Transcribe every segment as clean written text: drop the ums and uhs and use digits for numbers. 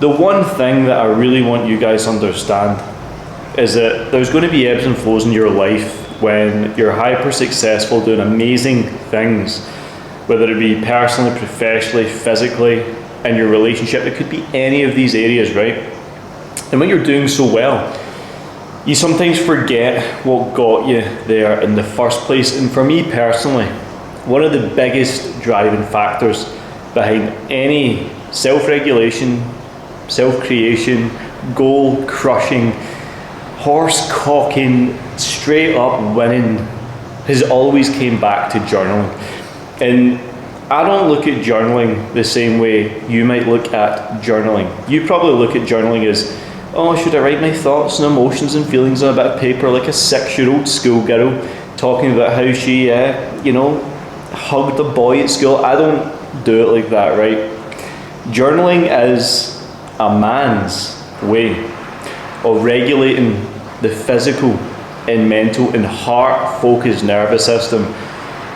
The one thing that I really want you guys to understand is that there's going to be ebbs and flows in your life when you're hyper successful doing amazing things, whether it be personally, professionally, physically, in your relationship. It could be any of these areas, right? And when you're doing so well, you sometimes forget what got you there in the first place. And for me personally, one of the biggest driving factors behind any self-regulation, self-creation, goal-crushing, horse-cocking, straight-up winning has always came back to journaling. And I don't look at journaling the same way you might look at journaling. You probably look at journaling as, oh, should I write my thoughts and emotions and feelings on a bit of paper like a 6-year-old schoolgirl talking about how she, hugged a boy at school? I don't do it like that, right? Journaling is a man's way of regulating the physical and mental and heart-focused nervous system,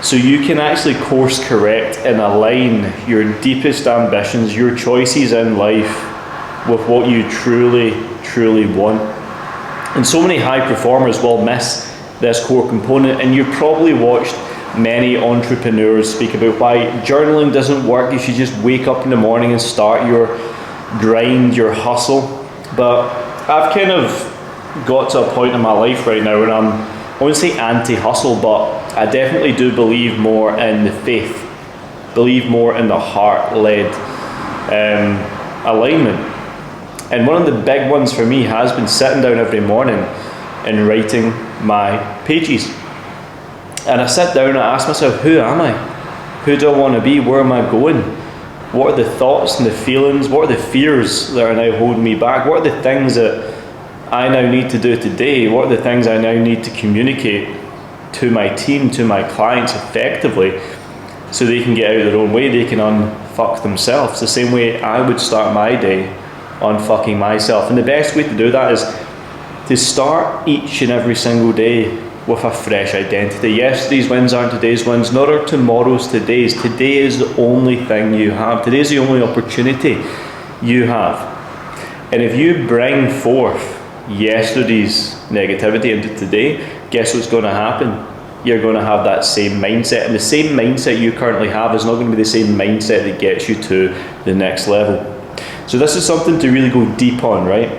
so you can actually course correct and align your deepest ambitions, your choices in life, with what you truly want. And so many high performers will miss this core component, and you've probably watched many entrepreneurs speak about why journaling doesn't work. You should just wake up in the morning and start your grind, your hustle. But I've kind of got to a point in my life right now when I wouldn't say anti-hustle, but I definitely do believe more in the faith, believe more in the heart-led alignment. And one of the big ones for me has been sitting down every morning and writing my pages. And I sit down and I ask myself, who am I? Who do I want to be? Where am I going? What are the thoughts and the feelings? What are the fears that are now holding me back? What are the things that I now need to do today? What are the things I now need to communicate to my team, to my clients effectively, so they can get out of their own way, they can unfuck themselves, the same way I would start my day unfucking myself. And the best way to do that is to start each and every single day with a fresh identity. Yesterday's wins aren't today's wins, nor are tomorrow's today's. Today is the only thing you have. Today is the only opportunity you have. And if you bring forth yesterday's negativity into today, guess what's going to happen? You're going to have that same mindset, and the same mindset you currently have is not going to be the same mindset that gets you to the next level. So this is something to really go deep on, right?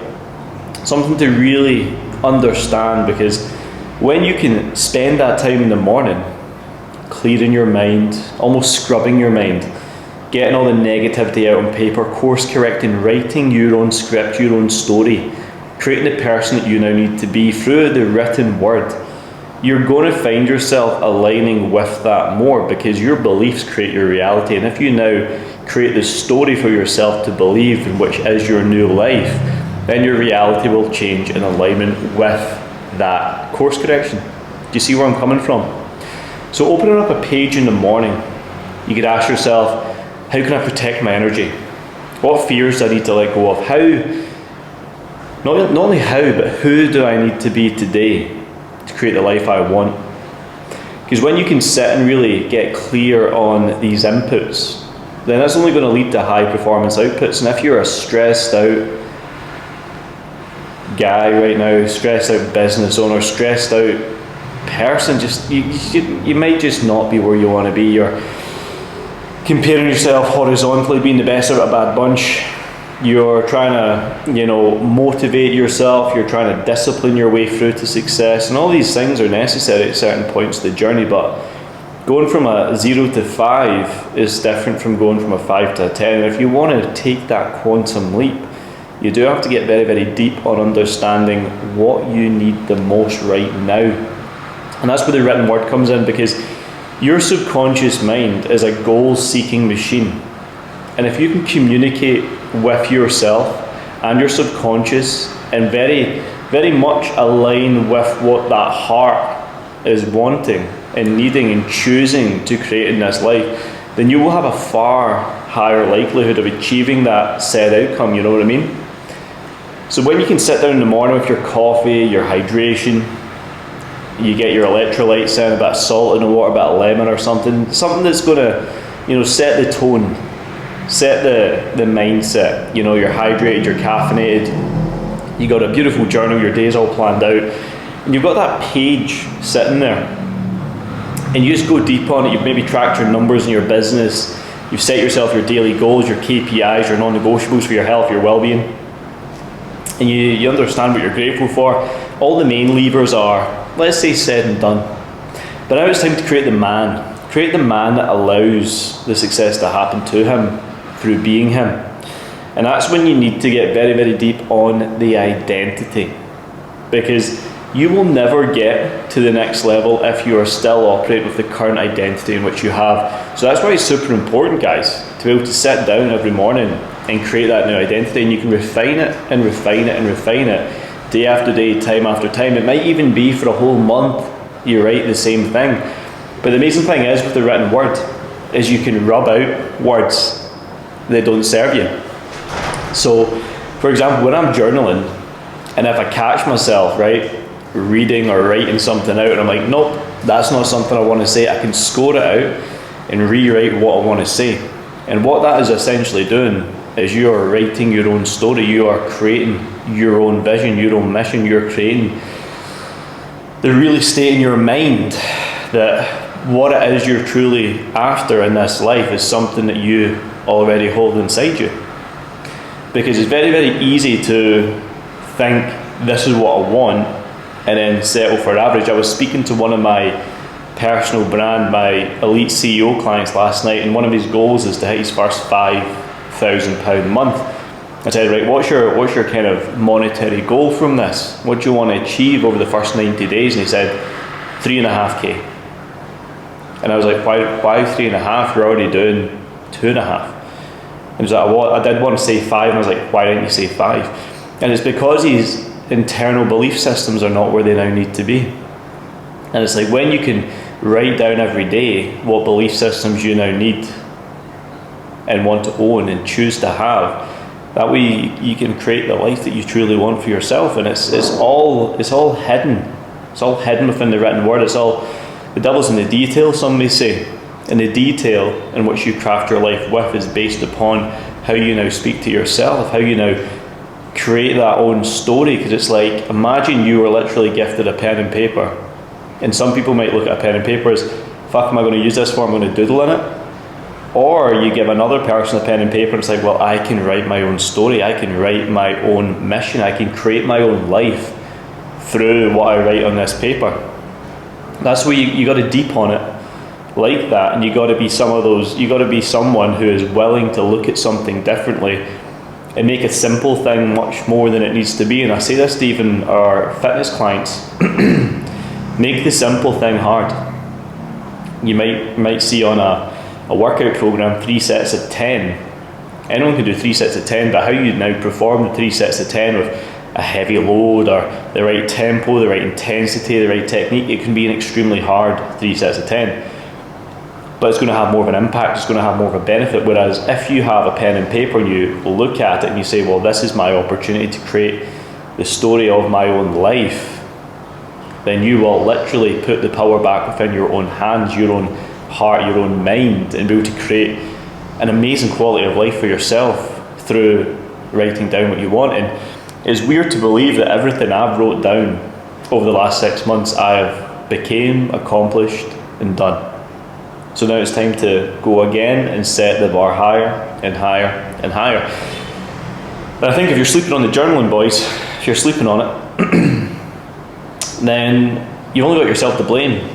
Something to really understand, because when you can spend that time in the morning clearing your mind, almost scrubbing your mind, getting all the negativity out on paper, course correcting, writing your own script, your own story, creating the person that you now need to be through the written word, you're going to find yourself aligning with that more, because your beliefs create your reality. And if you now create the story for yourself to believe in, which is your new life, then your reality will change in alignment with that course correction. Do you see where I'm coming from? So opening up a page in the morning, you could ask yourself, how can I protect my energy? What fears do I need to let go of? How, not only how, but who do I need to be today to create the life I want? Because when you can sit and really get clear on these inputs, then that's only going to lead to high performance outputs. And if you're a stressed out guy right now, stressed out business owner, stressed out person, just you might just not be where you want to be. You're comparing yourself horizontally, being the best out of a bad bunch. You're trying to, motivate yourself. You're trying to discipline your way through to success, and all these things are necessary at certain points of the journey. But going from a 0 to 5 is different from going from a 5 to a 10. And if you want to take that quantum leap, you do have to get very, very deep on understanding what you need the most right now. And that's where the written word comes in, because your subconscious mind is a goal-seeking machine. And if you can communicate with yourself and your subconscious and very, very much align with what that heart is wanting and needing and choosing to create in this life, then you will have a far higher likelihood of achieving that said outcome, you know what I mean? So when you can sit down in the morning with your coffee, your hydration, you get your electrolytes in, a bit of salt in the water, a bit of lemon or something that's going to, set the tone set the mindset. You know, you're hydrated, you're caffeinated, you got a beautiful journal, your day's all planned out, and you've got that page sitting there, and you just go deep on it. You've maybe tracked your numbers in your business, you've set yourself your daily goals, your KPIs, your non-negotiables for your health, your well-being, and you understand what you're grateful for. All the main levers are, let's say, said and done. But now it's time to create the man. Create the man that allows the success to happen to him through being him. And that's when you need to get very, very deep on the identity. Because you will never get to the next level if you are still operating with the current identity in which you have. So that's why it's super important, guys, to be able to sit down every morning and create that new identity, and you can refine it and refine it and refine it day after day, time after time. It might even be for a whole month you write the same thing. But the amazing thing is with the written word is you can rub out words that don't serve you. So, for example, when I'm journaling, and if I catch myself, right, reading or writing something out, and I'm like, nope, that's not something I want to say, I can score it out and rewrite what I want to say. And what that is essentially doing is you are writing your own story, you are creating your own vision, your own mission, you're creating the real estate in your mind that what it is you're truly after in this life is something that you already hold inside you. Because it's very, very easy to think this is what I want and then settle for average. I was speaking to one of my personal brand, my elite CEO clients last night, and one of his goals is to hit his first £5,000 a month. I said, right, what's your kind of monetary goal from this? What do you want to achieve over the first 90 days? And he said, 3.5K. And I was like, why 3.5? You're already doing 2.5. And he was like, I did want to say 5, and I was like, why didn't you say 5? And it's because his internal belief systems are not where they now need to be. And it's like when you can write down every day what belief systems you now need and want to own and choose to have, that way you can create the life that you truly want for yourself. And it's all hidden. It's all hidden within the written word. It's all, the devil's in the detail, some may say. And the detail in which you craft your life with is based upon how you now speak to yourself, how you now create that own story. Because it's like, imagine you were literally gifted a pen and paper. And some people might look at a pen and paper as, fuck, am I going to use this for? I'm going to doodle in it. Or you give another person a pen and paper and it's like, well, I can write my own story. I can write my own mission. I can create my own life through what I write on this paper. That's where you got to deep on it like that, and you got to be someone who is willing to look at something differently and make a simple thing much more than it needs to be. And I say this to even our fitness clients, make the simple thing hard. You might see on a workout program 3 sets of 10. Anyone can do 3 sets of 10, but how you now perform the 3 sets of 10 with a heavy load or the right tempo, the right intensity, the right technique, it can be an extremely hard 3 sets of 10. But it's going to have more of an impact, it's going to have more of a benefit. Whereas if you have a pen and paper and you look at it and you say, well, this is my opportunity to create the story of my own life, then you will literally put the power back within your own hands, your own heart, your own mind, and be able to create an amazing quality of life for yourself through writing down what you want. And it's weird to believe that everything I've wrote down over the last 6 months I have became, accomplished, and done. So now it's time to go again and set the bar higher and higher and higher. But I think if you're sleeping on the journaling, boys, if you're sleeping on it, then you've only got yourself to blame.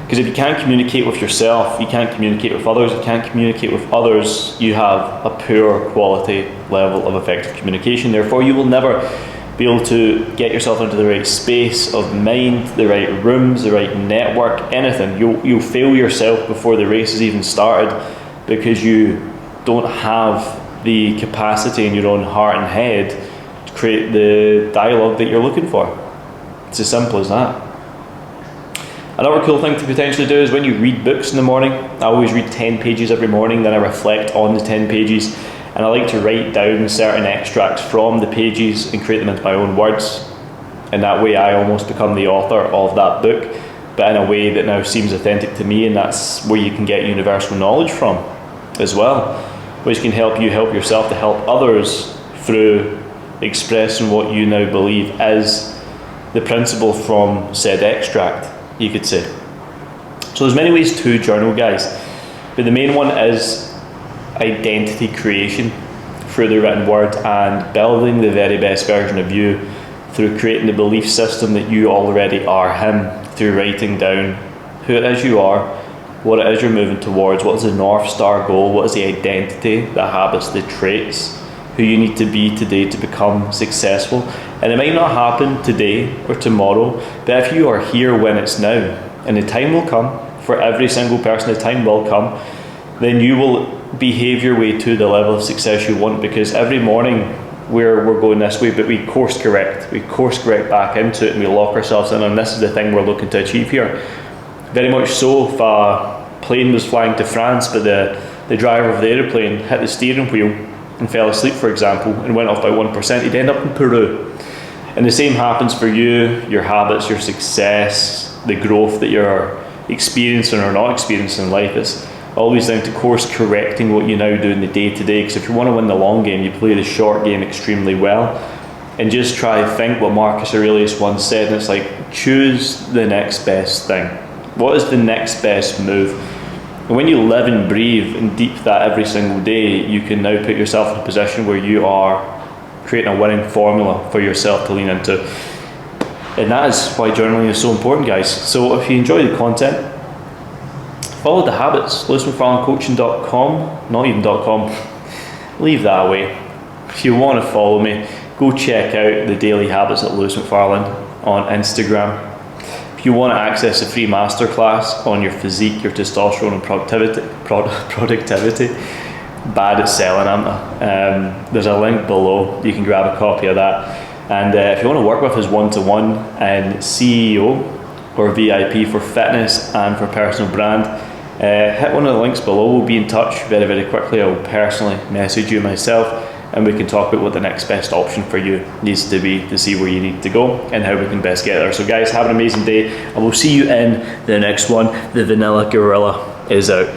Because if you can't communicate with yourself, you can't communicate with others, you can't communicate with others, you have a poor quality level of effective communication. Therefore, you will never be able to get yourself into the right space of mind, the right rooms, the right network, anything. You'll fail yourself before the race has even started because you don't have the capacity in your own heart and head to create the dialogue that you're looking for. It's as simple as that. Another cool thing to potentially do is when you read books in the morning, I always read 10 pages every morning, then I reflect on the 10 pages, and I like to write down certain extracts from the pages and create them into my own words. And that way I almost become the author of that book, but in a way that now seems authentic to me, and that's where you can get universal knowledge from as well. which can help you help yourself to help others through expressing what you now believe is the principle from said extract, you could say. So there's many ways to journal, guys, but the main one is identity creation through the written word and building the very best version of you through creating the belief system that you already are him, through writing down who it is you are, what it is you're moving towards, what is the North Star goal, what is the identity, the habits, the traits, who you need to be today to become successful. And it might not happen today or tomorrow, but if you are here when it's now, and the time will come, for every single person the time will come, then you will behave your way to the level of success you want, because every morning we're going this way, but we course correct back into it, and we lock ourselves in, and this is the thing we're looking to achieve here. Very much so, if a plane was flying to France, but the driver of the aeroplane hit the steering wheel and fell asleep, for example, and went off by 1%, he'd end up in Peru. And the same happens for you, your habits, your success, the growth that you're experiencing or not experiencing in life. It's always down to course correcting what you now do in the day to day, because if you want to win the long game, you play the short game extremely well. And just try to think what Marcus Aurelius once said, and it's like, choose the next best thing. What is the next best move? And when you live and breathe and deep that every single day, you can now put yourself in a position where you are creating a winning formula for yourself to lean into. And that is why journaling is so important, guys. So if you enjoy the content, follow the habits, lewismcfarlanecoaching.com, not even .com, leave that away. If you want to follow me, go check out the daily habits at Lewis McFarlane on Instagram. If you want to access a free masterclass on your physique, your testosterone and productivity, bad at selling, aren't I? There's a link below, you can grab a copy of that. And if you want to work with us one-to-one and CEO or VIP for fitness and for personal brand, hit one of the links below. We'll be in touch very, very quickly. I will personally message you myself, and we can talk about what the next best option for you needs to be to see where you need to go and how we can best get there. So guys, have an amazing day, and we'll see you in the next one. The Vanilla Gorilla is out.